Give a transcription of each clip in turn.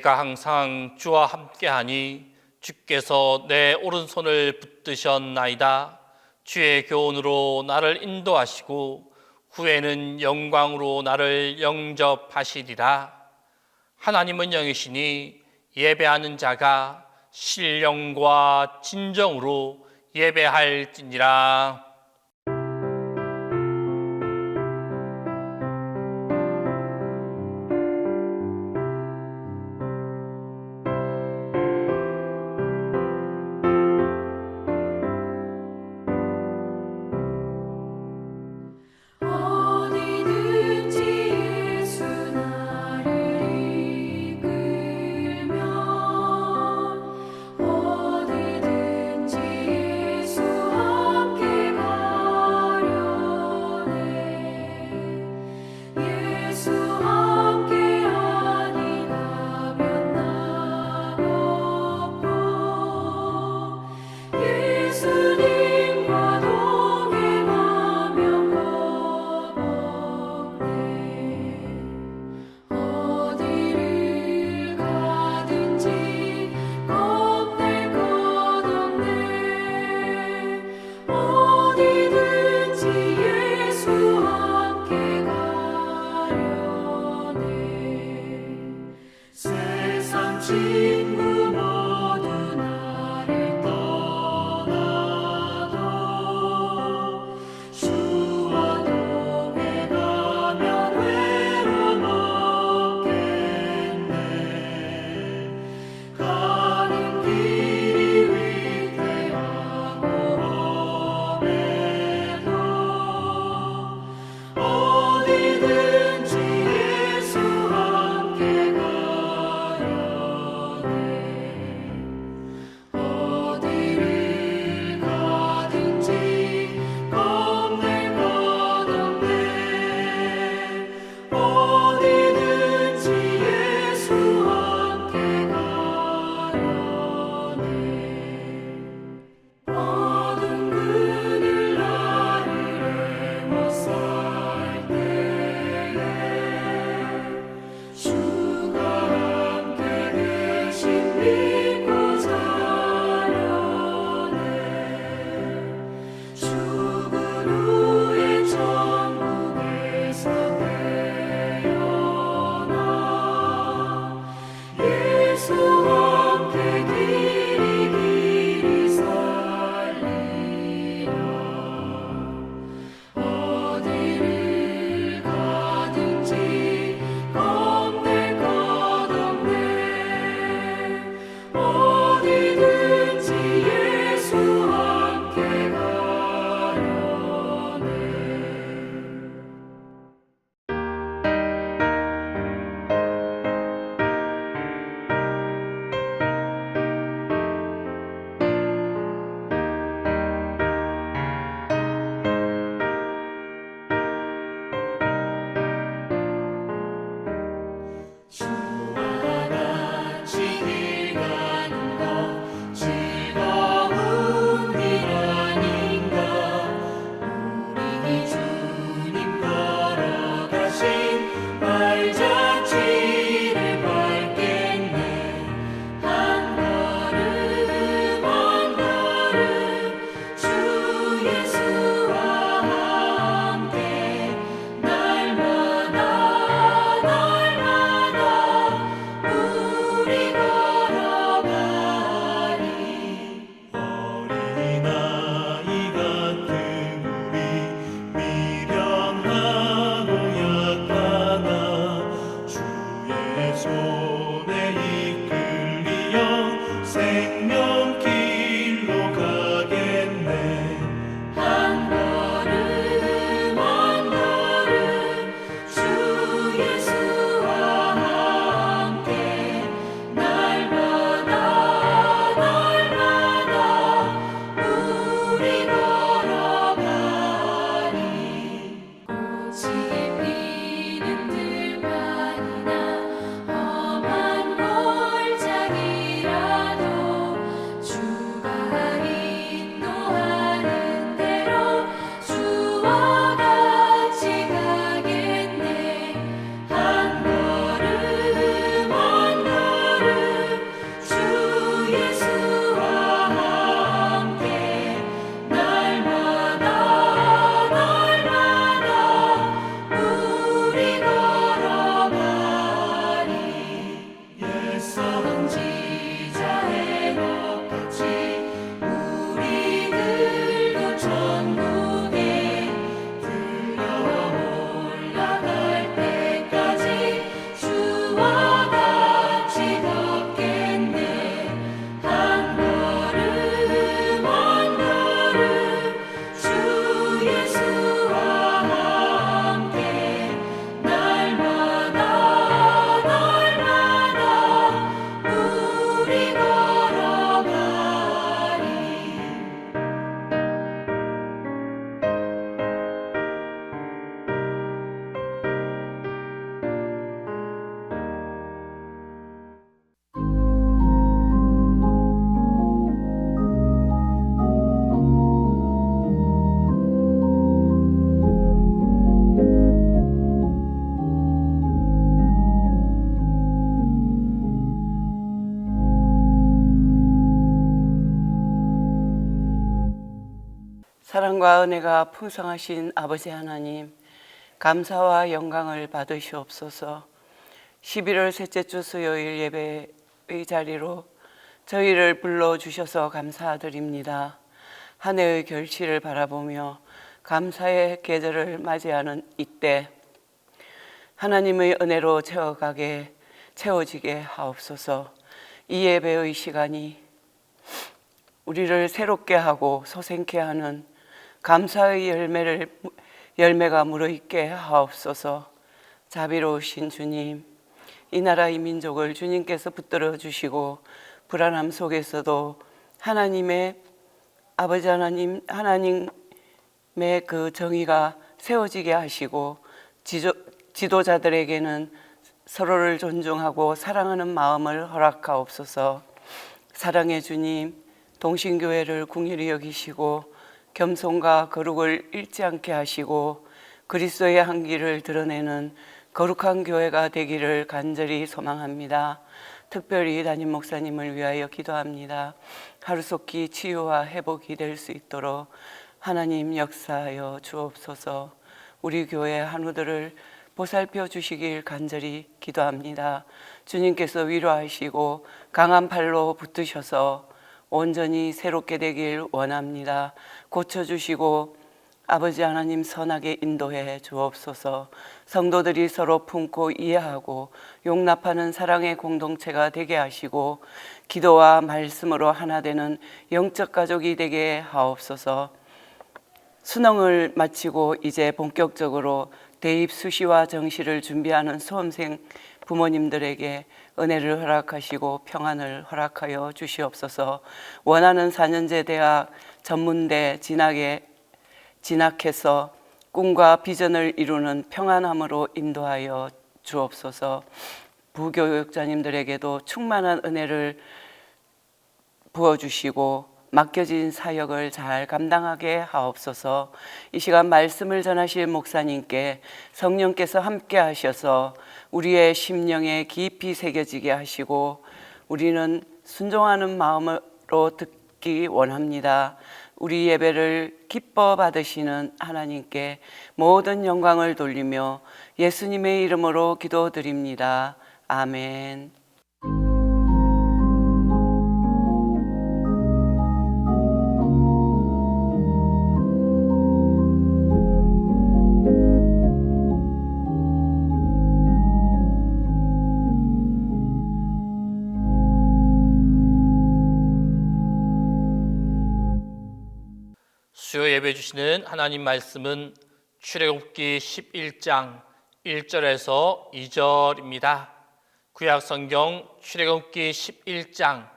내가 항상 주와 함께하니 주께서 내 오른손을 붙드셨나이다. 주의 교훈으로 나를 인도하시고 후에는 영광으로 나를 영접하시리라. 하나님은 영이시니 예배하는 자가 신령과 진정으로 예배할지니라. 어디든지 예수 함께 가 사랑과 은혜가 풍성하신 아버지 하나님, 감사와 영광을 받으시옵소서. 11월 셋째 주 수요일 예배의 자리로 저희를 불러주셔서 감사드립니다. 한 해의 결실을 바라보며 감사의 계절을 맞이하는 이때 하나님의 은혜로 채워지게 하옵소서. 이 예배의 시간이 우리를 새롭게 하고 소생케 하는 감사의 열매가 무르익게 하옵소서. 자비로우신 주님, 이 나라 이 민족을 주님께서 붙들어 주시고 불안함 속에서도 하나님의 아버지 하나님의 그 정의가 세워지게 하시고 지도자들에게는 서로를 존중하고 사랑하는 마음을 허락하옵소서. 사랑의 주님, 동신교회를 긍휼히 여기시고 겸손과 거룩을 잃지 않게 하시고 그리스도의 향기를 드러내는 거룩한 교회가 되기를 간절히 소망합니다. 특별히 담임 목사님을 위하여 기도합니다. 하루속히 치유와 회복이 될 수 있도록 하나님 역사하여 주옵소서. 우리 교회 한우들을 보살펴 주시길 간절히 기도합니다. 주님께서 위로하시고 강한 팔로 붙드셔서 온전히 새롭게 되길 원합니다. 고쳐주시고 아버지 하나님 선하게 인도해 주옵소서. 성도들이 서로 품고 이해하고 용납하는 사랑의 공동체가 되게 하시고 기도와 말씀으로 하나 되는 영적 가족이 되게 하옵소서. 수능을 마치고 이제 본격적으로 대입 수시와 정시를 준비하는 수험생 부모님들에게 은혜를 허락하시고 평안을 허락하여 주시옵소서. 원하는 4년제 대학 전문대 진학해서 꿈과 비전을 이루는 평안함으로 인도하여 주옵소서. 부교육자님들에게도 충만한 은혜를 부어주시고 맡겨진 사역을 잘 감당하게 하옵소서. 이 시간 말씀을 전하실 목사님께 성령께서 함께 하셔서 우리의 심령에 깊이 새겨지게 하시고 우리는 순종하는 마음으로 듣기 원합니다. 우리 예배를 기뻐 받으시는 하나님께 모든 영광을 돌리며 예수님의 이름으로 기도드립니다. 아멘. 수요 예배 주시는 하나님 말씀은 출애굽기 11장 1절에서 2절입니다. 구약 성경 출애굽기 11장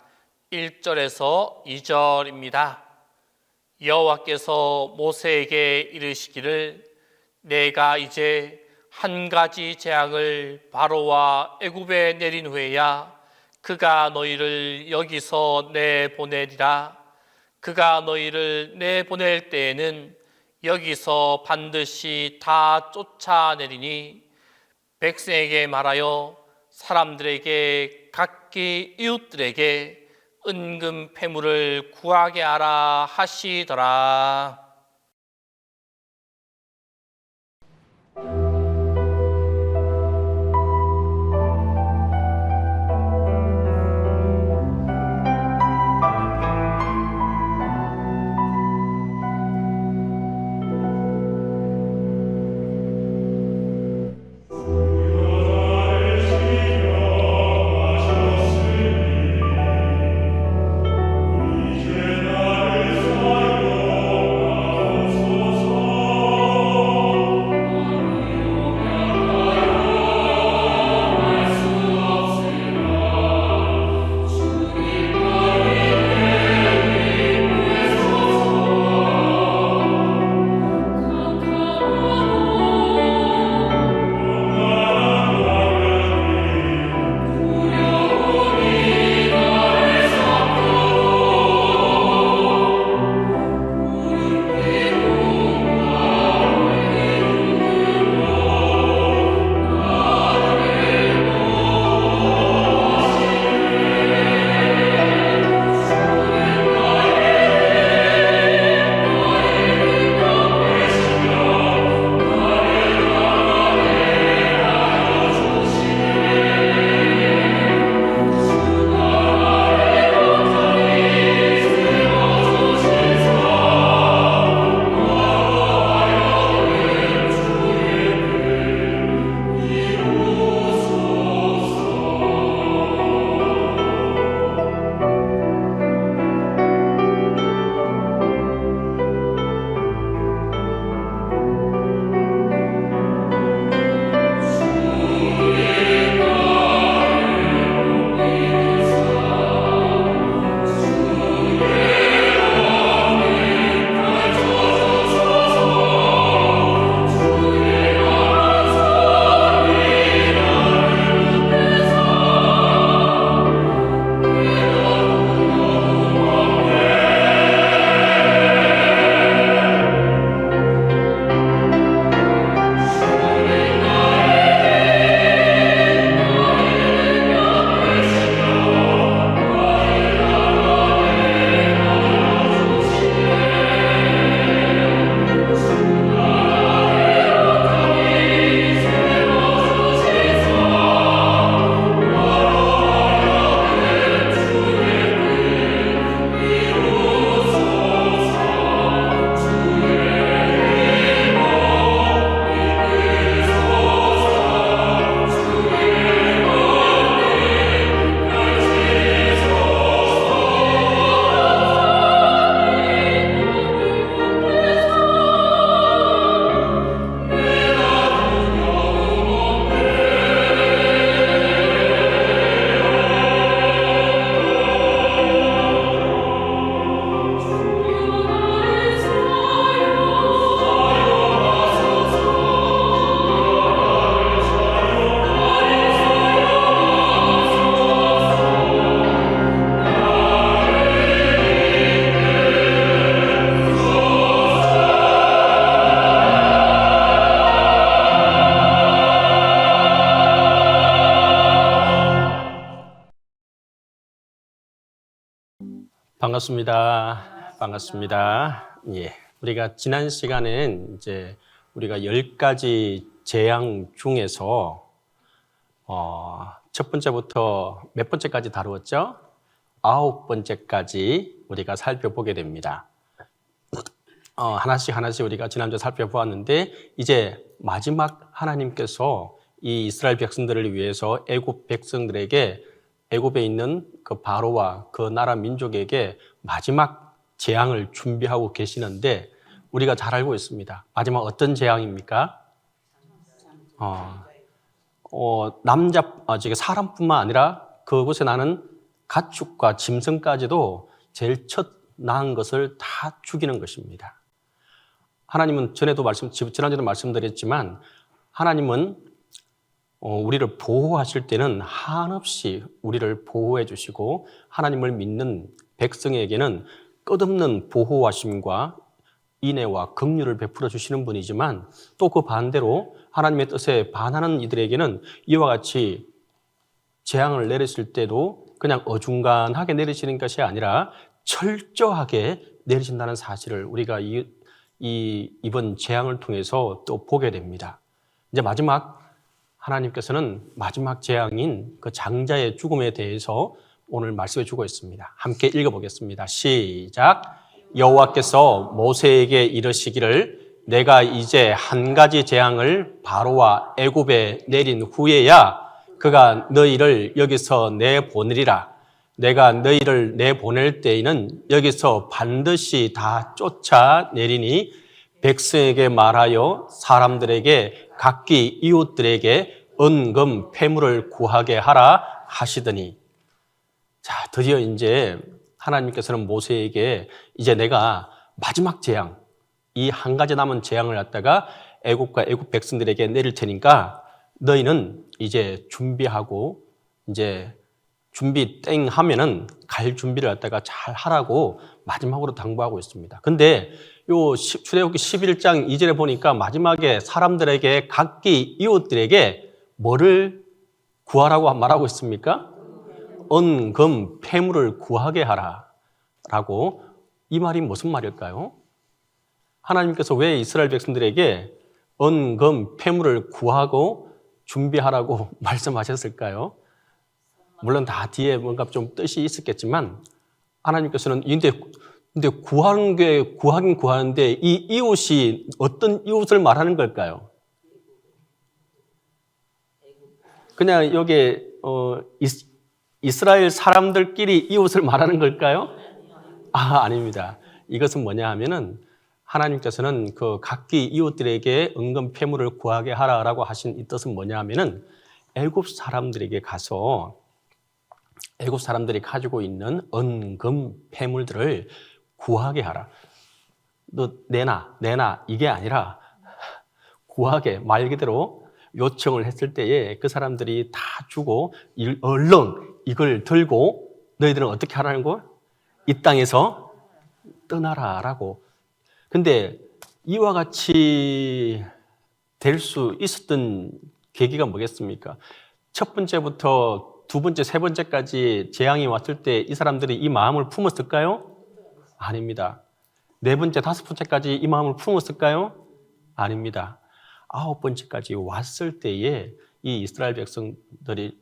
1절에서 2절입니다. 여호와께서 모세에게 이르시기를 내가 이제 한 가지 재앙을 바로와 애굽에 내린 후에야 그가 너희를 여기서 내보내리라. 그가 너희를 내보낼 때에는 여기서 반드시 다 쫓아내리니 백성에게 말하여 사람들에게 각기 이웃들에게 은금 패물을 구하게 하라 하시더라. 반갑습니다. 반갑습니다. 예. 우리가 지난 시간엔 이제 우리가 10가지 재앙 중에서 첫 번째부터 몇 번째까지 다루었죠? 9번째까지 우리가 살펴보게 됩니다. 하나씩 우리가 지난주에 살펴보았는데 이제 마지막 하나님께서 이 이스라엘 백성들을 위해서 애굽 백성들에게 애굽에 있는 그 바로와 그 나라 민족에게 마지막 재앙을 준비하고 계시는데 우리가 잘 알고 있습니다. 마지막 어떤 재앙입니까? 사람뿐만 아니라 그곳에 나는 가축과 짐승까지도 제일 첫 낳은 것을 다 죽이는 것입니다. 하나님은 지난주에도 말씀드렸지만 하나님은 우리를 보호하실 때는 한없이 우리를 보호해 주시고 하나님을 믿는 백성에게는 끝없는 보호하심과 인애와 긍휼을 베풀어 주시는 분이지만 또 그 반대로 하나님의 뜻에 반하는 이들에게는 이와 같이 재앙을 내리실 때도 그냥 어중간하게 내리시는 것이 아니라 철저하게 내리신다는 사실을 우리가 이번 재앙을 통해서 또 보게 됩니다. 이제 하나님께서는 마지막 재앙인 그 장자의 죽음에 대해서 오늘 말씀해 주고 있습니다. 함께 읽어보겠습니다. 시작. 여호와께서 모세에게 이르시기를 내가 이제 한 가지 재앙을 바로와 애굽에 내린 후에야 그가 너희를 여기서 내보내리라. 내가 너희를 내보낼 때에는 여기서 반드시 다 쫓아내리니 백성에게 말하여 사람들에게 각기 이웃들에게 은금 패물을 구하게 하라 하시더니. 자, 드디어 이제 하나님께서는 모세에게 이제 내가 마지막 재앙, 이 한 가지 남은 재앙을 갖다가 애굽과 애굽 백성들에게 내릴 테니까 너희는 이제 준비하고 이제 준비 땡 하면은 갈 준비를 갖다가 잘 하라고 마지막으로 당부하고 있습니다. 근데 요 출애굽기 11장 2절에 보니까 마지막에 사람들에게 각기 이웃들에게 뭐를 구하라고 말하고 있습니까? 은금 패물을 구하게 하라 라고. 이 말이 무슨 말일까요? 하나님께서 왜 이스라엘 백성들에게 은금 패물을 구하고 준비하라고 말씀하셨을까요? 물론 다 뒤에 뭔가 좀 뜻이 있었겠지만 하나님께서는 근데 구하긴 구하는데 이 이웃이 어떤 이웃을 말하는 걸까요? 그냥 여기 이스라엘 사람들끼리 이웃을 말하는 걸까요? 아닙니다. 이것은 뭐냐 하면은 하나님께서는 그 각기 이웃들에게 은금 패물을 구하게 하라라고 하신 이 뜻은 뭐냐 하면은 애굽 사람들에게 가서 애굽 사람들이 가지고 있는 은금 패물들을 구하게 하라. 너 내놔 이게 아니라 구하게, 말 그대로 요청을 했을 때에 그 사람들이 다 주고 얼른 이걸 들고 너희들은 어떻게 하라는 거야? 이 땅에서 떠나라라고. 근데 이와 같이 될 수 있었던 계기가 뭐겠습니까? 첫 번째부터 두 번째, 세 번째까지 재앙이 왔을 때 이 사람들이 이 마음을 품었을까요? 아닙니다. 네 번째, 다섯 번째까지 이 마음을 품었을까요? 아닙니다. 9번째까지 왔을 때에 이 이스라엘 백성들이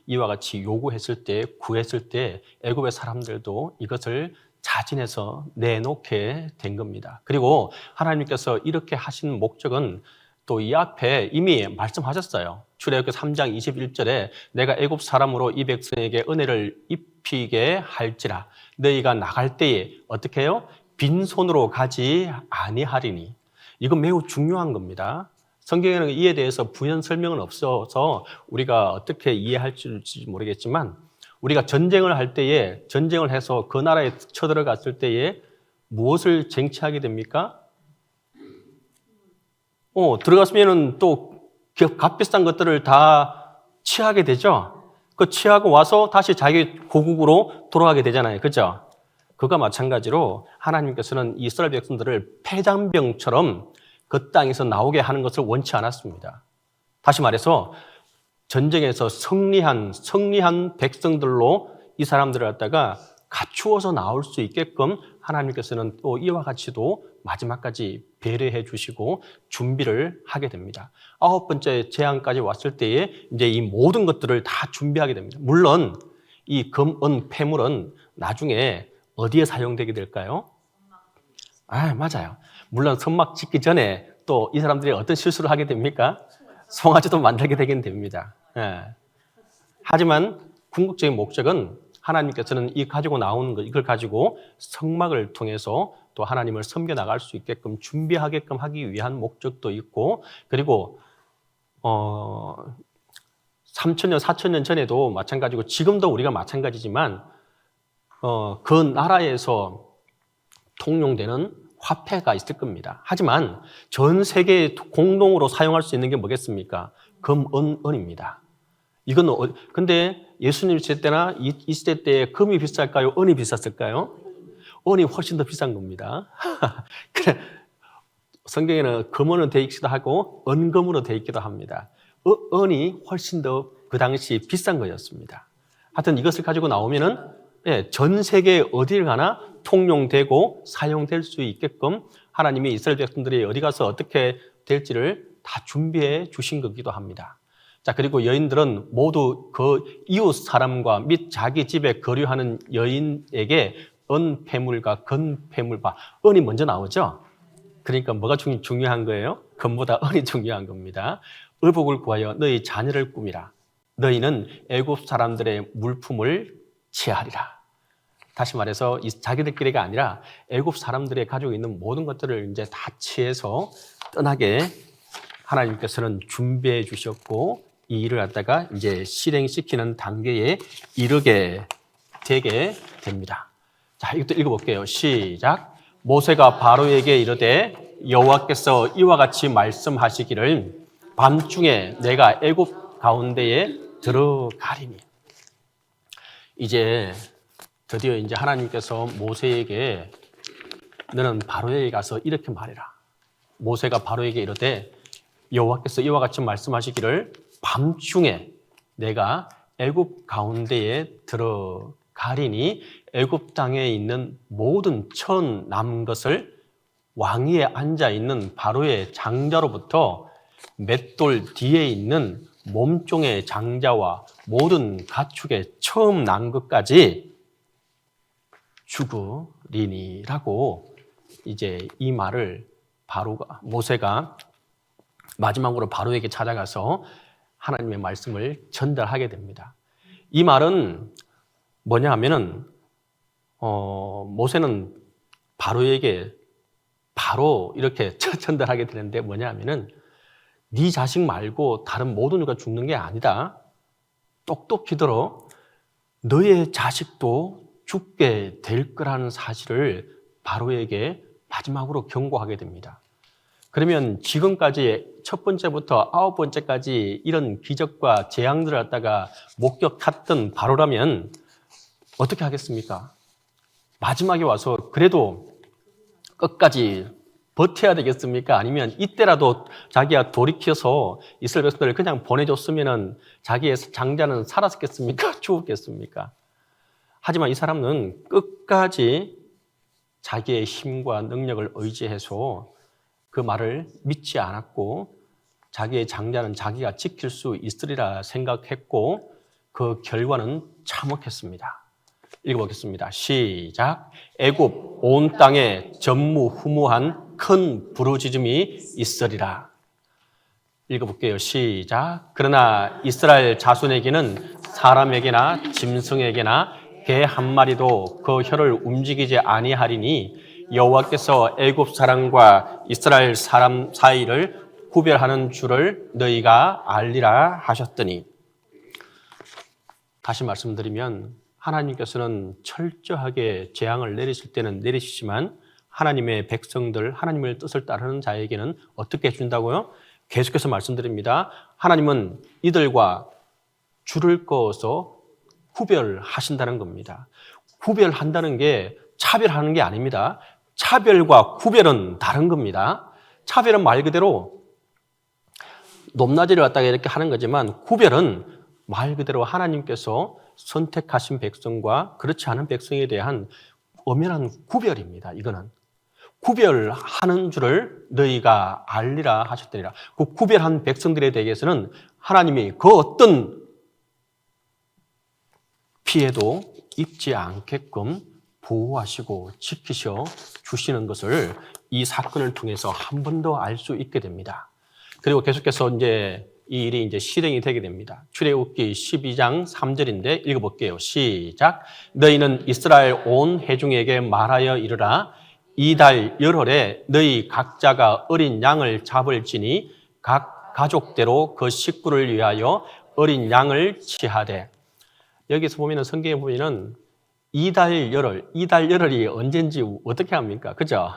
이와 같이 요구했을 때, 구했을 때 애굽의 사람들도 이것을 자진해서 내놓게 된 겁니다. 그리고 하나님께서 이렇게 하신 목적은 또 이 앞에 이미 말씀하셨어요. 출애굽기 3장 21절에 내가 애굽 사람으로 이 백성에게 은혜를 입히게 할지라 너희가 나갈 때에 어떻게 해요? 빈손으로 가지 아니하리니. 이건 매우 중요한 겁니다. 성경에는 이에 대해서 부연 설명은 없어서 우리가 어떻게 이해할지 모르겠지만 우리가 전쟁을 할 때에 전쟁을 해서 그 나라에 쳐들어갔을 때에 무엇을 쟁취하게 됩니까? 들어갔으면은 또 값비싼 것들을 다 취하게 되죠. 그 취하고 와서 다시 자기 고국으로 돌아가게 되잖아요. 그죠? 그와 마찬가지로 하나님께서는 이스라엘 백성들을 패잔병처럼 그 땅에서 나오게 하는 것을 원치 않았습니다. 다시 말해서 전쟁에서 승리한 백성들로 이 사람들을 갖다가 갖추어서 나올 수 있게끔 하나님께서는 또 이와 같이도 마지막까지 배려해 주시고 준비를 하게 됩니다. 9번째 재앙까지 왔을 때에 이제 이 모든 것들을 다 준비하게 됩니다. 물론 이 금, 은, 폐물은 나중에 어디에 사용되게 될까요? 맞아요. 물론 선막 짓기 전에 또 이 사람들이 어떤 실수를 하게 됩니까? 송아지도 만들게 되긴 됩니다. 하지만 궁극적인 목적은 하나님께서는 이 가지고 나오는 것, 이걸 가지고 성막을 통해서 또 하나님을 섬겨 나갈 수 있게끔 준비하게끔 하기 위한 목적도 있고, 그리고 3,000년, 4,000년 전에도 마찬가지고 지금도 우리가 마찬가지지만 그 나라에서 통용되는 화폐가 있을 겁니다. 하지만 전 세계에 공동으로 사용할 수 있는 게 뭐겠습니까? 금, 은, 은입니다. 이건 근데 예수님 시대 때나 이 시대 때 금이 비쌀까요? 은이 비쌌을까요? 은이 훨씬 더 비싼 겁니다. 그래, 성경에는 금으로 되어 있기도 하고 은금으로 되어 있기도 합니다. 은이 훨씬 더 그 당시 비싼 거였습니다. 하여튼 이것을 가지고 나오면은 전 세계 어딜 가나 통용되고 사용될 수 있게끔 하나님이 이스라엘 백성들이 어디 가서 어떻게 될지를 다 준비해 주신 거기도 합니다. 자, 그리고 여인들은 모두 그 이웃 사람과 및 자기 집에 거류하는 여인에게 은 폐물과 건 폐물과 은이 먼저 나오죠. 그러니까 뭐가 중요한 거예요? 금보다 은이 중요한 겁니다. 의복을 구하여 너희 자녀를 꾸미라. 너희는 애굽 사람들의 물품을 취하리라. 다시 말해서 자기들끼리가 아니라 애굽 사람들이 가지고 있는 모든 것들을 이제 다 취해서 떠나게 하나님께서는 준비해 주셨고, 이 일을 갖다가 이제 실행시키는 단계에 이르게 되게 됩니다. 자, 이것도 읽어볼게요. 시작. 모세가 바로에게 이르되 여호와께서 이와 같이 말씀하시기를 밤중에 내가 애굽 가운데에 들어가리니. 이제 드디어 이제 하나님께서 모세에게 너는 바로에게 가서 이렇게 말해라. 모세가 바로에게 이르되 여호와께서 이와 같이 말씀하시기를 밤중에 내가 애굽 가운데에 들어가리니 애굽 땅에 있는 모든 천 남은 것을 왕위에 앉아 있는 바로의 장자로부터 맷돌 뒤에 있는 몸종의 장자와 모든 가축의 처음 난 것까지 죽으리니라고 이제 이 말을 모세가 마지막으로 바로에게 찾아가서 하나님의 말씀을 전달하게 됩니다. 이 말은 뭐냐 하면은 모세는 바로에게 바로 이렇게 전달하게 되는데 뭐냐 하면은 네 자식 말고 다른 모든 이가 죽는 게 아니다. 똑똑히 들어. 너의 자식도 죽게 될 거라는 사실을 바로에게 마지막으로 경고하게 됩니다. 그러면 지금까지 첫 번째부터 9번째까지 이런 기적과 재앙들을 갖다가 목격했던 바로라면 어떻게 하겠습니까? 마지막에 와서 그래도 끝까지 버텨야 되겠습니까? 아니면 이때라도 자기가 돌이켜서 이스라엘 백성들을 그냥 보내줬으면 자기의 장자는 살았겠습니까? 죽었겠습니까? 하지만 이 사람은 끝까지 자기의 힘과 능력을 의지해서 그 말을 믿지 않았고 자기의 장자는 자기가 지킬 수 있으리라 생각했고 그 결과는 참혹했습니다. 읽어보겠습니다. 시작. 애굽 온 땅에 전무후무한 큰 부르짖음이 있으리라. 읽어볼게요. 시작. 그러나 이스라엘 자손에게는 사람에게나 짐승에게나 개 한 마리도 그 혀를 움직이지 아니하리니 여호와께서 애굽 사람과 이스라엘 사람 사이를 구별하는 줄을 너희가 알리라 하셨더니. 다시 말씀드리면 하나님께서는 철저하게 재앙을 내리실 때는 내리시지만 하나님의 백성들, 하나님의 뜻을 따르는 자에게는 어떻게 해준다고요? 계속해서 말씀드립니다. 하나님은 이들과 줄을 그어서 구별하신다는 겁니다. 구별한다는 게 차별하는 게 아닙니다. 차별과 구별은 다른 겁니다. 차별은 말 그대로 높낮이를 갖다가 이렇게 하는 거지만 구별은 말 그대로 하나님께서 선택하신 백성과 그렇지 않은 백성에 대한 엄연한 구별입니다. 이거는 구별하는 줄을 너희가 알리라 하셨더니라. 그 구별한 백성들에 대해서는 하나님이 그 어떤 피해도 입지 않게끔 보호하시고 지키셔 주시는 것을 이 사건을 통해서 한 번 더 알 수 있게 됩니다. 그리고 계속해서 이제 이 일이 이제 실행이 되게 됩니다. 출애굽기 12장 3절인데 읽어볼게요. 시작. 너희는 이스라엘 온 회중에게 말하여 이르라. 이달 열흘에 너희 각자가 어린 양을 잡을지니 각 가족대로 그 식구를 위하여 어린 양을 취하되. 여기서 보면은 성경에 보면은 이달 열흘이 언젠지 어떻게 합니까? 그죠?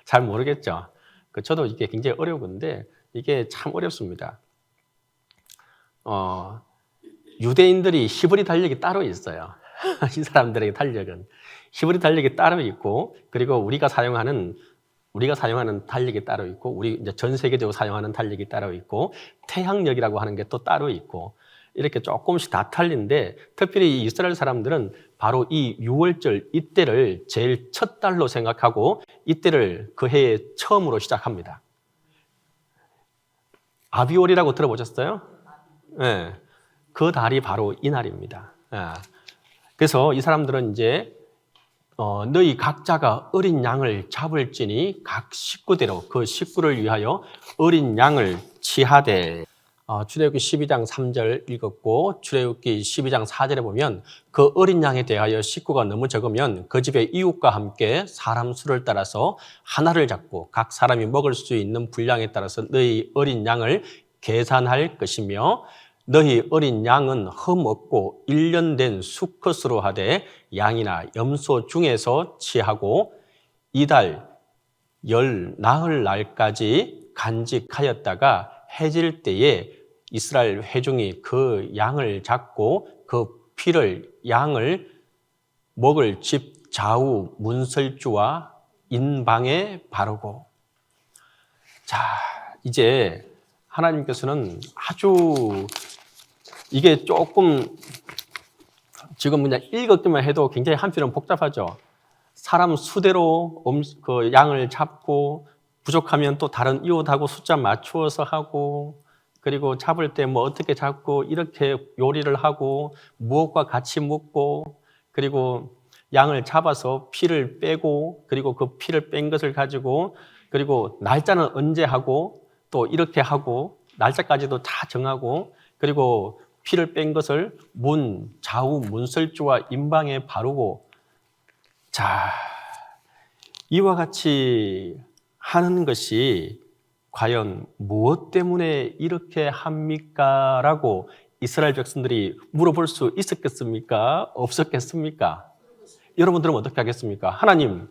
잘 모르겠죠? 저도 이게 굉장히 어려운데 이게 참 어렵습니다. 유대인들이 히브리 달력이 따로 있어요. 이 사람들에게 달력은. 히브리 달력이 따로 있고, 그리고 우리가 사용하는 달력이 따로 있고, 우리 이제 전 세계적으로 사용하는 달력이 따로 있고, 태양력이라고 하는 게 또 따로 있고, 이렇게 조금씩 다 틀린데, 특별히 이 이스라엘 사람들은 바로 이 6월절 이때를 제일 첫 달로 생각하고, 이때를 그 해의 처음으로 시작합니다. 아비월이라고 들어보셨어요? 네. 그 달이 바로 이 날입니다. 그래서 이 사람들은 이제 너희 각자가 어린 양을 잡을지니 각 식구대로 그 식구를 위하여 어린 양을 취하되. 출애굽기 12장 3절 읽었고 출애굽기 12장 4절에 보면 그 어린 양에 대하여 식구가 너무 적으면 그 집의 이웃과 함께 사람 수를 따라서 하나를 잡고 각 사람이 먹을 수 있는 분량에 따라서 너희 어린 양을 계산할 것이며 너희 어린 양은 흠없고 1년 된 수컷으로 하되 양이나 염소 중에서 취하고 이달 열 나흘 날까지 간직하였다가 해질 때에 이스라엘 회중이 그 양을 잡고 그 피를 양을 먹을 집 좌우 문설주와 인방에 바르고. 자, 이제 하나님께서는 아주 이게 조금 지금 그냥 읽었기만 해도 굉장히 한편은 복잡하죠. 사람 수대로 그 양을 잡고 부족하면 또 다른 이웃하고 숫자 맞추어서 하고 그리고 잡을 때 뭐 어떻게 잡고 이렇게 요리를 하고 무엇과 같이 먹고 그리고 양을 잡아서 피를 빼고 그리고 그 피를 뺀 것을 가지고 그리고 날짜는 언제 하고 또 이렇게 하고 날짜까지도 다 정하고 그리고 피를 뺀 것을 좌우 문설주와 인방에 바르고. 자, 이와 같이 하는 것이 과연 무엇 때문에 이렇게 합니까? 라고 이스라엘 백성들이 물어볼 수 있었겠습니까? 없었겠습니까? 여러분들은 어떻게 하겠습니까? 하나님,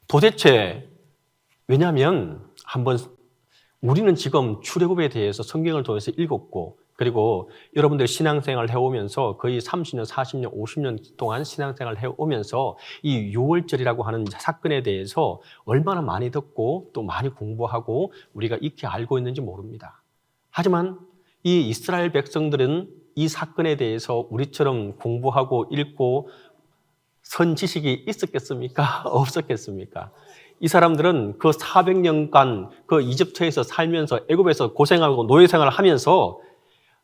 도대체 왜냐하면 한번 우리는 지금 출애굽에 대해서 성경을 통해서 읽었고 그리고 여러분들 신앙생활을 해오면서 거의 30년, 40년, 50년 동안 신앙생활을 해오면서 이 6월절이라고 하는 사건에 대해서 얼마나 많이 듣고 또 많이 공부하고 우리가 익히 알고 있는지 모릅니다. 하지만 이 이스라엘 백성들은 이 사건에 대해서 우리처럼 공부하고 읽고 선 지식이 있었겠습니까? 없었겠습니까? 이 사람들은 그 400년간 그 이집트에서 살면서 애굽에서 고생하고 노예생활을 하면서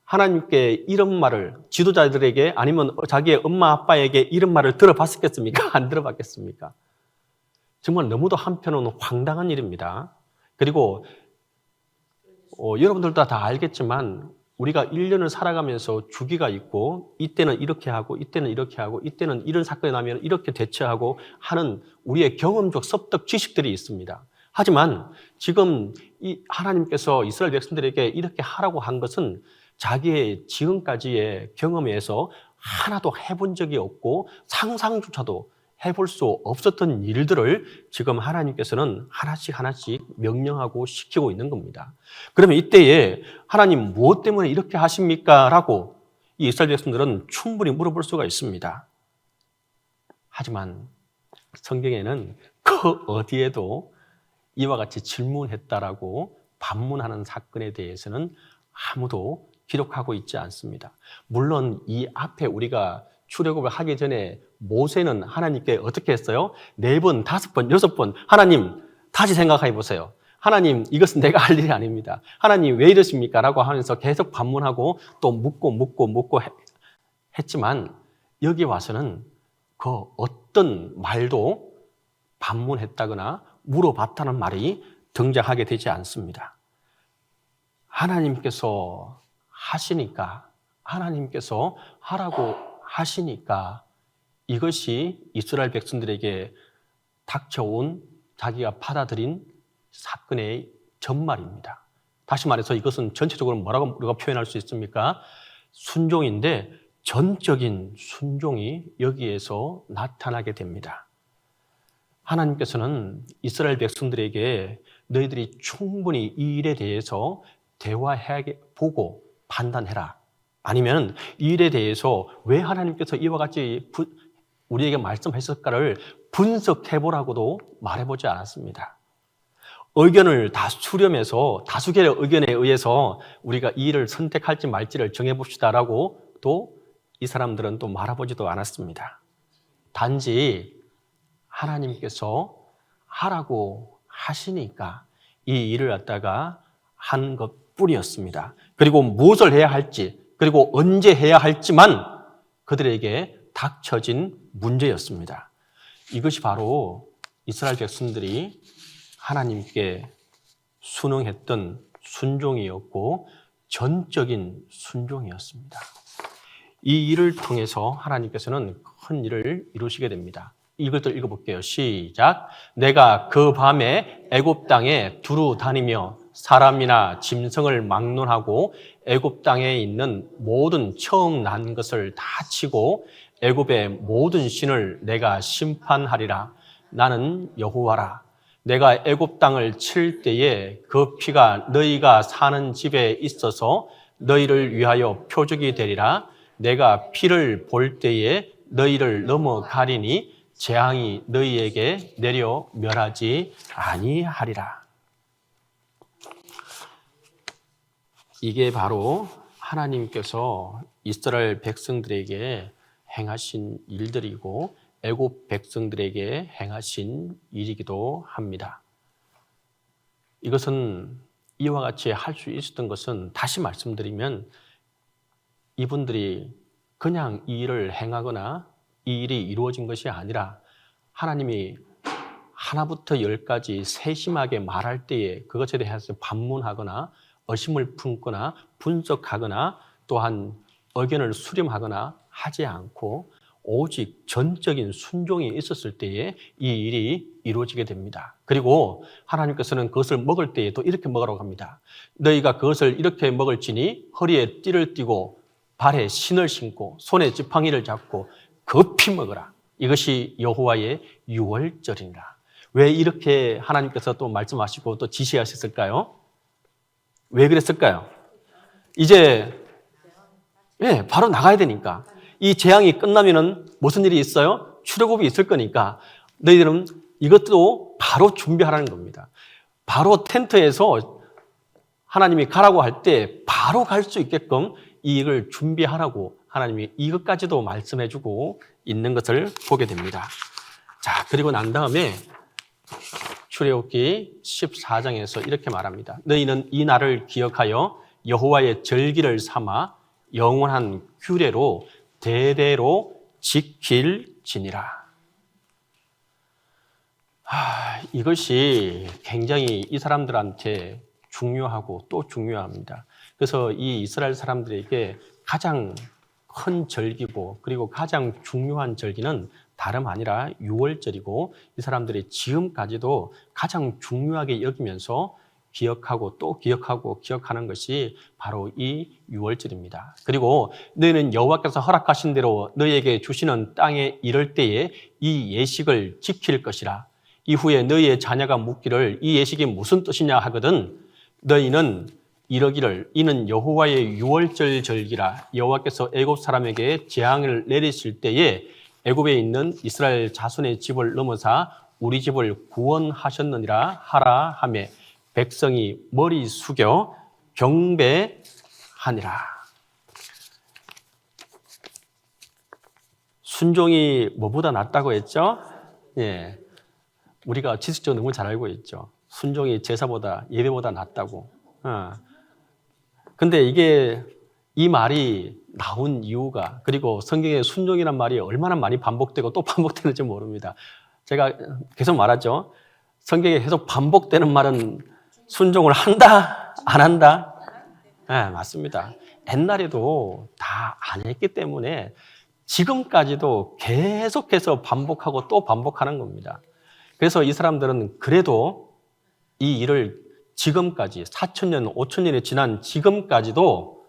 하나님께 이런 말을 지도자들에게 아니면 자기의 엄마 아빠에게 이런 말을 들어봤었겠습니까? 안 들어봤겠습니까? 정말 너무도 한편으로는 황당한 일입니다. 그리고 여러분들도 다 알겠지만 우리가 1년을 살아가면서 주기가 있고 이때는 이렇게 하고 이때는 이렇게 하고 이때는 이런 사건이 나면 이렇게 대처하고 하는 우리의 경험적 섭득 지식들이 있습니다. 하지만 지금 이 하나님께서 이스라엘 백성들에게 이렇게 하라고 한 것은 자기의 지금까지의 경험에서 하나도 해본 적이 없고 상상조차도 해볼 수 없었던 일들을 지금 하나님께서는 하나씩 명령하고 시키고 있는 겁니다. 그러면 이때에 하나님 무엇 때문에 이렇게 하십니까? 라고 이 이스라엘 백성들은 충분히 물어볼 수가 있습니다. 하지만 성경에는 그 어디에도 이와 같이 질문했다라고 반문하는 사건에 대해서는 아무도 기록하고 있지 않습니다. 물론 이 앞에 우리가 출애굽을 하기 전에 모세는 하나님께 어떻게 했어요? 4번, 5번, 6번 하나님 다시 생각해 보세요. 하나님 이것은 내가 할 일이 아닙니다. 하나님 왜 이러십니까? 라고 하면서 계속 반문하고 또 묻고 했지만 여기 와서는 그 어떤 말도 반문했다거나 물어봤다는 말이 등장하게 되지 않습니다. 하나님께서 하시니까, 하나님께서 하라고 하시니까 이것이 이스라엘 백성들에게 닥쳐온 자기가 받아들인 사건의 전말입니다. 다시 말해서 이것은 전체적으로 뭐라고 우리가 표현할 수 있습니까? 순종인데 전적인 순종이 여기에서 나타나게 됩니다. 하나님께서는 이스라엘 백성들에게 너희들이 충분히 이 일에 대해서 대화해 보고 판단해라. 아니면 이 일에 대해서 왜 하나님께서 이와 같이 우리에게 말씀하셨을까를 분석해 보라고도 말해보지 않았습니다. 의견을 다 수렴해서 다수결의 의견에 의해서 우리가 이 일을 선택할지 말지를 정해봅시다라고 또 이 사람들은 또 말해보지도 않았습니다. 단지 하나님께서 하라고 하시니까 이 일을 갖다가 한 것뿐이었습니다. 그리고 무엇을 해야 할지, 그리고 언제 해야 할지만 그들에게 닥쳐진 문제였습니다. 이것이 바로 이스라엘 백성들이 하나님께 순응했던 순종이었고 전적인 순종이었습니다. 이 일을 통해서 하나님께서는 큰 일을 이루시게 됩니다. 이것들 읽어볼게요. 시작. 내가 그 밤에 애굽 땅에 두루 다니며 사람이나 짐승을 막론하고 애굽 땅에 있는 모든 처음 난 것을 다 치고 애굽의 모든 신을 내가 심판하리라. 나는 여호와라. 내가 애굽 땅을 칠 때에 그 피가 너희가 사는 집에 있어서 너희를 위하여 표적이 되리라. 내가 피를 볼 때에 너희를 넘어가리니 재앙이 너희에게 내려 멸하지 아니하리라. 이게 바로 하나님께서 이스라엘 백성들에게 행하신 일들이고 애굽 백성들에게 행하신 일이기도 합니다. 이것은 이와 같이 할 수 있었던 것은 다시 말씀드리면 이분들이 그냥 이 일을 행하거나 이 일이 이루어진 것이 아니라 하나님이 하나부터 열까지 세심하게 말할 때에 그것에 대해서 반문하거나 의심을 품거나 분석하거나 또한 의견을 수렴하거나 하지 않고 오직 전적인 순종이 있었을 때에 이 일이 이루어지게 됩니다. 그리고 하나님께서는 그것을 먹을 때에 또 이렇게 먹으라고 합니다. 너희가 그것을 이렇게 먹을지니 허리에 띠를 띠고 발에 신을 신고 손에 지팡이를 잡고 급히 먹으라. 이것이 여호와의 유월절이니라. 왜 이렇게 하나님께서 또 말씀하시고 또 지시하셨을까요? 왜 그랬을까요? 이제 바로 나가야 되니까. 이 재앙이 끝나면은 무슨 일이 있어요? 출애굽이 있을 거니까 너희들은 이것도 바로 준비하라는 겁니다. 바로 텐트에서 하나님이 가라고 할 때 바로 갈 수 있게끔 이 일을 준비하라고 하나님이 이것까지도 말씀해주고 있는 것을 보게 됩니다. 자, 그리고 난 다음에 출애굽기 14장에서 이렇게 말합니다. 너희는 이 날을 기억하여 여호와의 절기를 삼아 영원한 규례로 대대로 지킬지니라. 이것이 굉장히 이 사람들한테 중요하고 또 중요합니다. 그래서 이 이스라엘 사람들에게 가장 큰 절기고 그리고 가장 중요한 절기는 다름 아니라 유월절이고 이 사람들이 지금까지도 가장 중요하게 여기면서 기억하고 또 기억하고 기억하는 것이 바로 이 유월절입니다. 그리고 너희는 여호와께서 허락하신 대로 너희에게 주시는 땅에 이를 때에 이 예식을 지킬 것이라. 이후에 너희의 자녀가 묻기를 이 예식이 무슨 뜻이냐 하거든 너희는 이러기를 이는 여호와의 유월절 절기라. 여호와께서 애굽 사람에게 재앙을 내리실 때에 애굽에 있는 이스라엘 자손의 집을 넘어사 우리 집을 구원하셨느니라 하라 하매 백성이 머리 숙여 경배하니라. 순종이 뭐보다 낫다고 했죠? 예. 우리가 지식적으로 너무 잘 알고 있죠. 순종이 제사보다 예배보다 낫다고. 근데 이게 이 말이 나온 이유가, 그리고 성경에 순종이란 말이 얼마나 많이 반복되고 또 반복되는지 모릅니다. 제가 계속 말하죠. 성경에 계속 반복되는 말은 순종을 한다, 안 한다? 네, 맞습니다. 옛날에도 다 안 했기 때문에 지금까지도 계속해서 반복하고 또 반복하는 겁니다. 그래서 이 사람들은 그래도 이 일을 지금까지 4,000년, 5,000년이 지난 지금까지도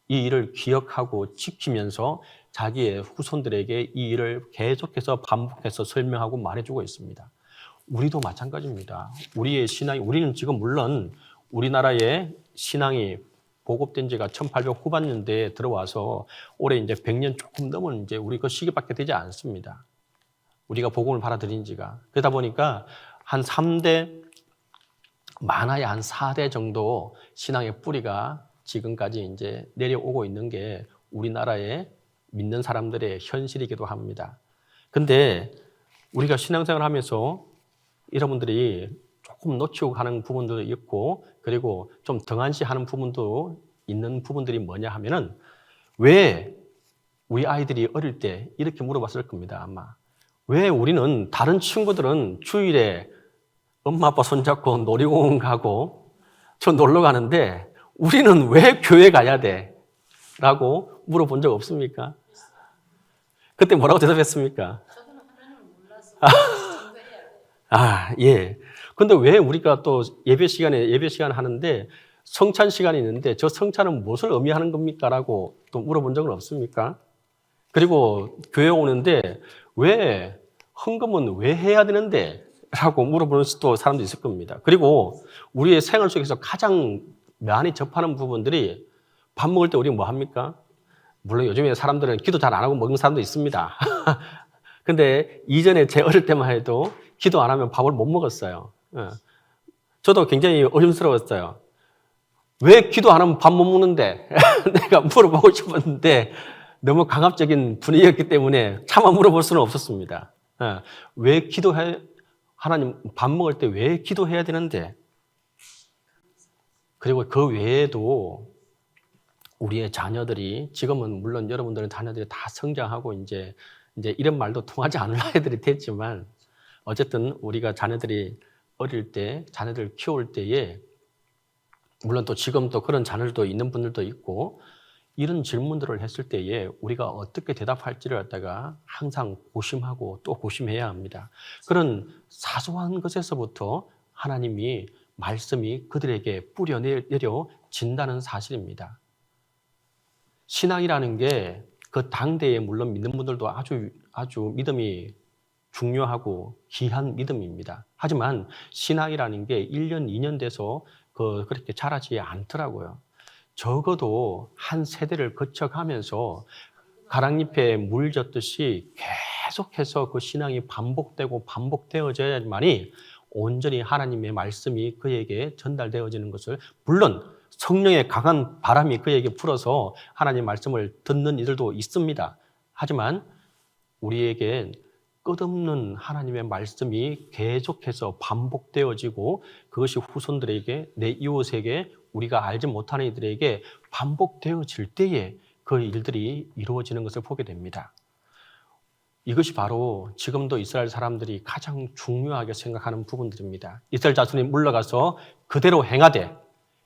이 일을 기억하고 지키면서 자기의 후손들에게 이 일을 계속해서 반복해서 설명하고 말해주고 있습니다. 우리도 마찬가지입니다. 우리의 신앙이, 우리는 지금 물론 우리나라의 신앙이 보급된 지가 1800 후반년대에 들어와서 올해 이제 100년 조금 넘은 이제 우리 그 시기밖에 되지 않습니다. 우리가 복음을 받아들인 지가. 그러다 보니까 한 3대, 많아야 한 4대 정도 신앙의 뿌리가 지금까지 이제 내려오고 있는 게 우리나라의 믿는 사람들의 현실이기도 합니다. 근데 우리가 신앙생활 하면서 여러분들이 조금 놓치고 가는 부분도 있고, 그리고 좀 등한시하는 부분도 있는 부분들이 뭐냐 하면은, 왜 우리 아이들이 어릴 때 이렇게 물어봤을 겁니다, 아마. 왜 우리는, 다른 친구들은 주일에 엄마 아빠 손잡고 놀이공원 가고 저 놀러 가는데 우리는 왜 교회 가야 돼? 라고 물어본 적 없습니까? 그때 뭐라고 대답했습니까? 예. 근데 왜 우리가 또 예배 시간 하는데 성찬 시간이 있는데 저 성찬은 무엇을 의미하는 겁니까? 라고 또 물어본 적은 없습니까? 그리고 교회 오는데 왜 헌금은 왜 해야 되는데? 라고 물어보는 또 사람도 있을 겁니다. 그리고 우리의 생활 속에서 가장 많이 접하는 부분들이, 밥 먹을 때 우리 뭐 합니까? 물론 요즘에 사람들은 기도 잘 안 하고 먹는 사람도 있습니다. 근데 이전에 제 어릴 때만 해도 기도 안 하면 밥을 못 먹었어요. 저도 굉장히 어림스러웠어요. 왜 기도 안 하면 밥 못 먹는데? 내가 물어보고 싶었는데 너무 강압적인 분위기였기 때문에 차마 물어볼 수는 없었습니다. 왜 기도해? 하나님, 밥 먹을 때 왜 기도해야 되는데? 그리고 그 외에도 우리의 자녀들이, 지금은 물론 여러분들의 자녀들이 다 성장하고 이제 이런 말도 통하지 않을 아이들이 됐지만, 어쨌든 우리가 자녀들이 어릴 때, 자녀들 키울 때에, 물론 또 지금 또 그런 자녀들도 있는 분들도 있고, 이런 질문들을 했을 때에 우리가 어떻게 대답할지를 갖다가 항상 고심하고 또 고심해야 합니다. 그런 사소한 것에서부터 하나님이 말씀이 그들에게 뿌려내려진다는 사실입니다. 신앙이라는 게 그 당대에 물론 믿는 분들도 아주 믿음이 중요하고 귀한 믿음입니다. 하지만 신앙이라는 게 1년, 2년 돼서 그렇게 자라지 않더라고요. 적어도 한 세대를 거쳐가면서 가랑잎에 물 젖듯이 계속해서 그 신앙이 반복되고 반복되어져야만이 온전히 하나님의 말씀이 그에게 전달되어지는 것을, 물론 성령의 강한 바람이 그에게 불어서 하나님의 말씀을 듣는 이들도 있습니다. 하지만 우리에게 끝없는 하나님의 말씀이 계속해서 반복되어지고 그것이 후손들에게, 내 이웃에게, 우리가 알지 못하는 이들에게 반복되어질 때에 그 일들이 이루어지는 것을 보게 됩니다. 이것이 바로 지금도 이스라엘 사람들이 가장 중요하게 생각하는 부분들입니다. 이스라엘 자손이 물러가서 그대로 행하되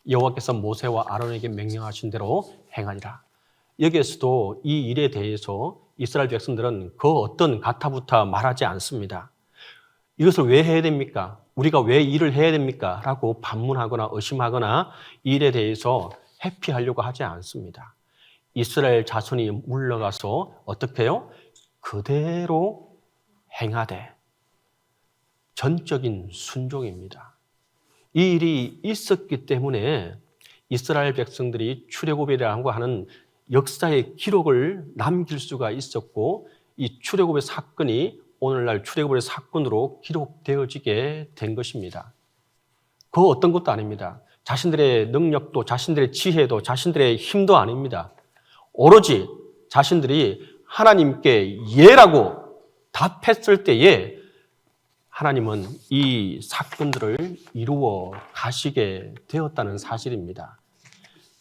여호와께서 모세와 아론에게 명령하신 대로 행하니라. 여기에서도 이 일에 대해서 이스라엘 백성들은 그 어떤 가타부타 말하지 않습니다. 이것을 왜 해야 됩니까? 우리가 왜 일을 해야 됩니까? 라고 반문하거나 의심하거나 이 일에 대해서 회피하려고 하지 않습니다. 이스라엘 자손이 물러가서 어떻게 해요? 그대로 행하되, 전적인 순종입니다. 이 일이 있었기 때문에 이스라엘 백성들이 출애굽이라고 하는 역사의 기록을 남길 수가 있었고, 이 출애굽의 사건이 오늘날 출애굽의 사건으로 기록되어지게 된 것입니다. 그 어떤 것도 아닙니다. 자신들의 능력도, 자신들의 지혜도, 자신들의 힘도 아닙니다. 오로지 자신들이 하나님께 예라고 답했을 때에 하나님은 이 사건들을 이루어 가시게 되었다는 사실입니다.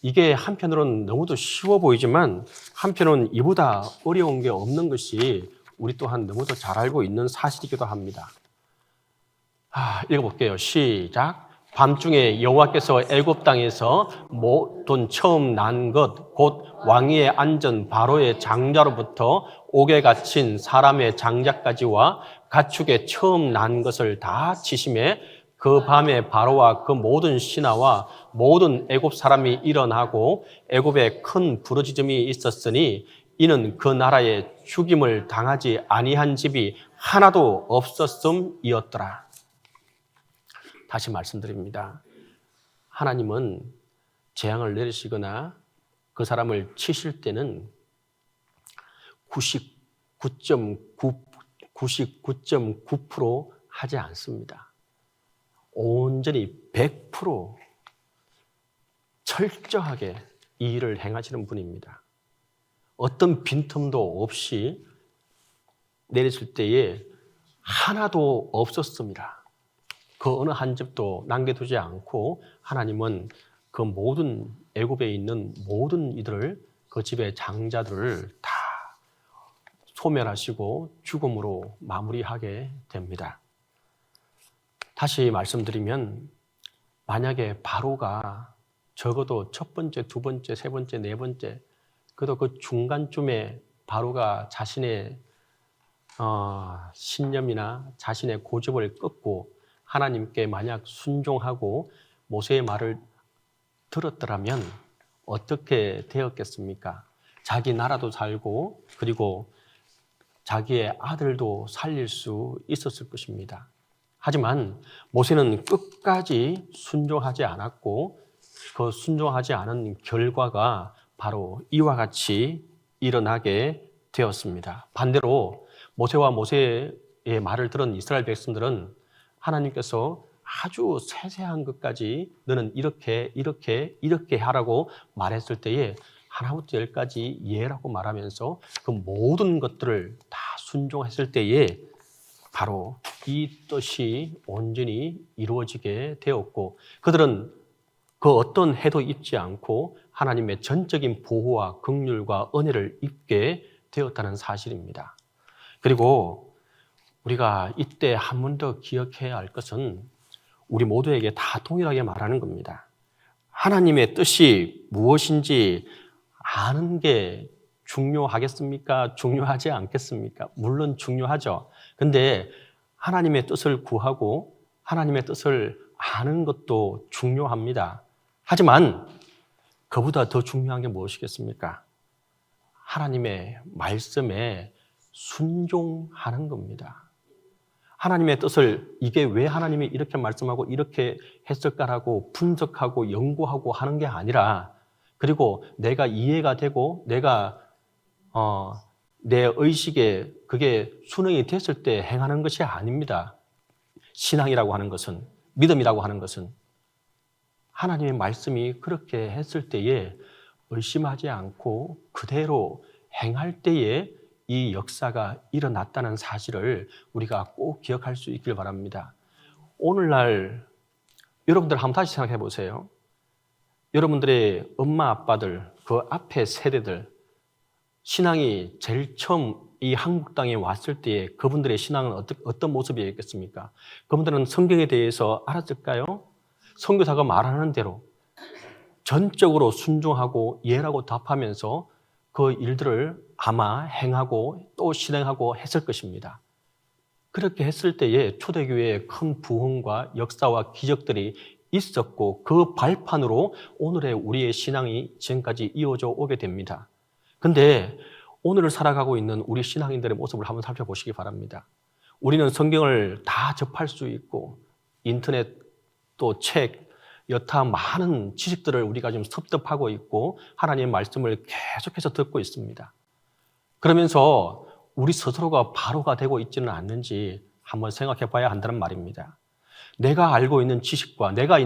이게 한편으로는 너무도 쉬워 보이지만 한편으로는 이보다 어려운 게 없는 것이 우리 또한 너무도 잘 알고 있는 사실이기도 합니다. 읽어볼게요. 시작. 밤중에 여호와께서 애굽 땅에서 모든 처음 난 것 곧 왕위에 앉은 바로의 장자로부터 옥에 갇힌 사람의 장자까지와 가축의 처음 난 것을 다 치심에 그 밤에 바로와 그 모든 신하와 모든 애굽 사람이 일어나고 애굽에 큰 부르짖음이 있었으니 이는 그 나라에 죽임을 당하지 아니한 집이 하나도 없었음이었더라. 다시 말씀드립니다. 하나님은 재앙을 내리시거나 그 사람을 치실 때는 99.9% 하지 않습니다. 온전히 100% 철저하게 이 일을 행하시는 분입니다. 어떤 빈틈도 없이 내리실 때에 하나도 없었습니다. 그 어느 한 집도 남겨두지 않고 하나님은 그 모든 애굽에 있는 모든 이들을 그 집의 장자들을 다 소멸하시고 죽음으로 마무리하게 됩니다. 다시 말씀드리면 만약에 바로가 적어도 첫 번째, 두 번째, 세 번째, 네 번째 그래도 그 중간쯤에 바로가 자신의 신념이나 자신의 고집을 꺾고 하나님께 만약 순종하고 모세의 말을 들었더라면 어떻게 되었겠습니까? 자기 나라도 살고 그리고 자기의 아들도 살릴 수 있었을 것입니다. 하지만 모세는 끝까지 순종하지 않았고 그 순종하지 않은 결과가 바로 이와 같이 일어나게 되었습니다. 반대로 모세와 모세의 말을 들은 이스라엘 백성들은 하나님께서 아주 세세한 것까지 너는 이렇게 하라고 말했을 때에 하나부터 열까지 예라고 말하면서 그 모든 것들을 다 순종했을 때에 바로 이 뜻이 온전히 이루어지게 되었고 그들은 그 어떤 해도 입지 않고 하나님의 전적인 보호와 긍휼과 은혜를 입게 되었다는 사실입니다. 그리고 우리가 이때 한 번 더 기억해야 할 것은 우리 모두에게 다 동일하게 말하는 겁니다. 하나님의 뜻이 무엇인지 아는 게 중요하겠습니까? 중요하지 않겠습니까? 물론 중요하죠. 근데 하나님의 뜻을 구하고 하나님의 뜻을 아는 것도 중요합니다. 하지만 그보다 더 중요한 게 무엇이겠습니까? 하나님의 말씀에 순종하는 겁니다. 하나님의 뜻을 이게 왜 하나님이 이렇게 말씀하고 이렇게 했을까라고 분석하고 연구하고 하는 게 아니라 그리고 내가 이해가 되고 내가 내 의식에 그게 순응이 됐을 때 행하는 것이 아닙니다. 신앙이라고 하는 것은 믿음이라고 하는 것은 하나님의 말씀이 그렇게 했을 때에 의심하지 않고 그대로 행할 때에 이 역사가 일어났다는 사실을 우리가 꼭 기억할 수 있길 바랍니다. 오늘날 여러분들 한번 다시 생각해 보세요. 여러분들의 엄마 아빠들, 그 앞에 세대들 신앙이 제일 처음 이 한국 땅에 왔을 때에 그분들의 신앙은 어떤 모습이었겠습니까? 그분들은 성경에 대해서 알았을까요? 선교사가 말하는 대로 전적으로 순종하고 예라고 답하면서 그 일들을 아마 행하고 또 실행하고 했을 것입니다. 그렇게 했을 때에 초대교회의 큰 부흥과 역사와 기적들이 있었고 그 발판으로 오늘의 우리의 신앙이 지금까지 이어져 오게 됩니다. 근데 오늘을 살아가고 있는 우리 신앙인들의 모습을 한번 살펴보시기 바랍니다. 우리는 성경을 다 접할 수 있고 인터넷 또 책, 여타 많은 지식들을 우리가 지금 섭렵하고 있고 하나님의 말씀을 계속해서 듣고 있습니다. 그러면서 우리 스스로가 바로가 되고 있지는 않는지 한번 생각해 봐야 한다는 말입니다. 내가 알고 있는 지식과 내가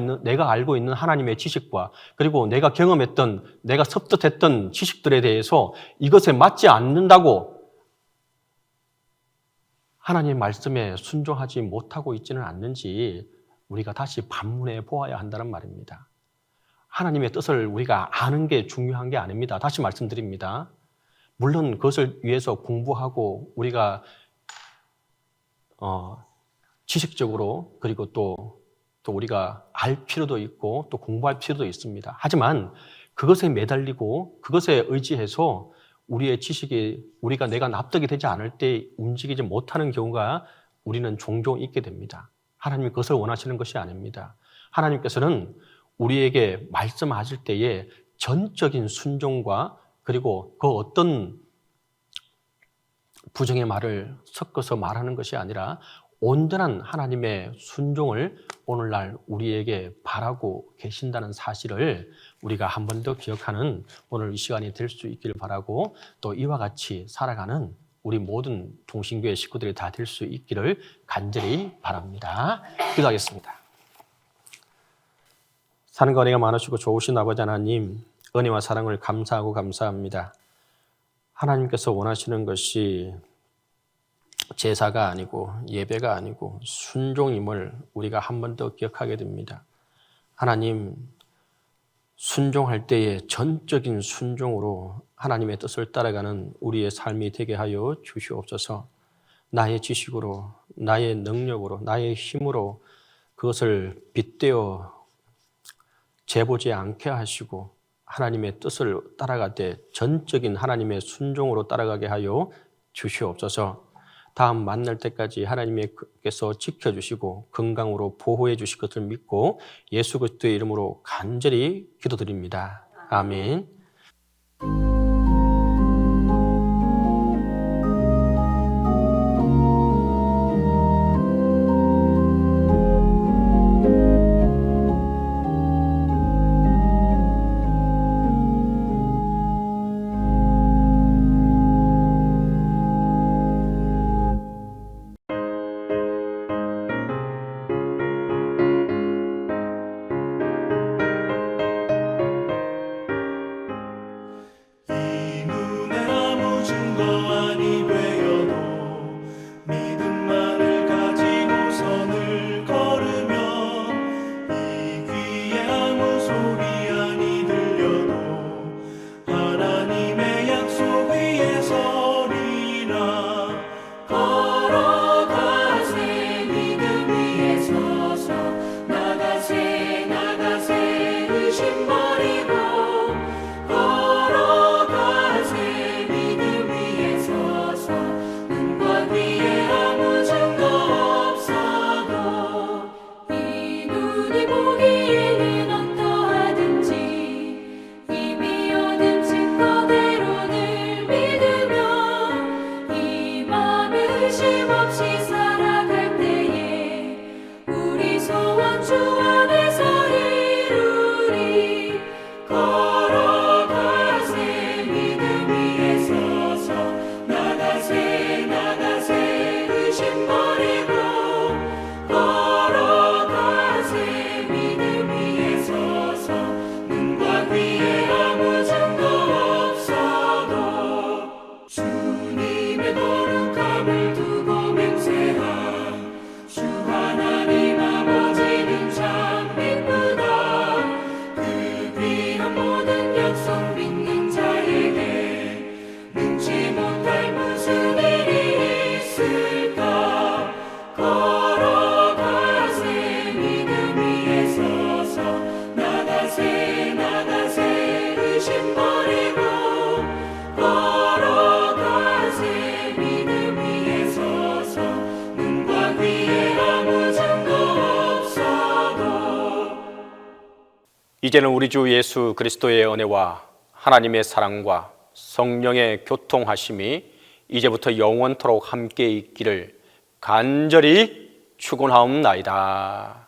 알고 있는 하나님의 지식과 그리고 내가 경험했던 내가 섭득했던 지식들에 대해서 이것에 맞지 않는다고 하나님의 말씀에 순종하지 못하고 있지는 않는지 우리가 다시 반문해 보아야 한다는 말입니다. 하나님의 뜻을 우리가 아는 게 중요한 게 아닙니다. 다시 말씀드립니다. 물론 그것을 위해서 공부하고 우리가 지식적으로 그리고 또 우리가 알 필요도 있고 또 공부할 필요도 있습니다. 하지만 그것에 매달리고 그것에 의지해서 우리의 지식이 내가 납득이 되지 않을 때 움직이지 못하는 경우가 우리는 종종 있게 됩니다. 하나님이 그것을 원하시는 것이 아닙니다. 하나님께서는 우리에게 말씀하실 때에 전적인 순종과 그리고 그 어떤 부정의 말을 섞어서 말하는 것이 아니라 온전한 하나님의 순종을 오늘날 우리에게 바라고 계신다는 사실을 우리가 한 번 더 기억하는 오늘 이 시간이 될 수 있기를 바라고 또 이와 같이 살아가는 우리 모든 동신교회 식구들이 다 될 수 있기를 간절히 바랍니다. 기도하겠습니다. 사랑과 은혜가 많으시고 좋으신 아버지 하나님, 은혜와 사랑을 감사하고 감사합니다. 하나님께서 원하시는 것이 제사가 아니고 예배가 아니고 순종임을 우리가 한 번 더 기억하게 됩니다. 하나님, 순종할 때에 전적인 순종으로 하나님의 뜻을 따라가는 우리의 삶이 되게 하여 주시옵소서. 나의 지식으로, 나의 능력으로, 나의 힘으로 그것을 빗대어 재보지 않게 하시고 하나님의 뜻을 따라가되 전적인 하나님의 순종으로 따라가게 하여 주시옵소서. 다음 만날 때까지 하나님께서 지켜주시고 건강으로 보호해 주실 것을 믿고 예수 그리스도의 이름으로 간절히 기도드립니다. 아멘. 이제는 우리 주 예수 그리스도의 은혜와 하나님의 사랑과 성령의 교통하심이 이제부터 영원토록 함께 있기를 간절히 축원하옵나이다.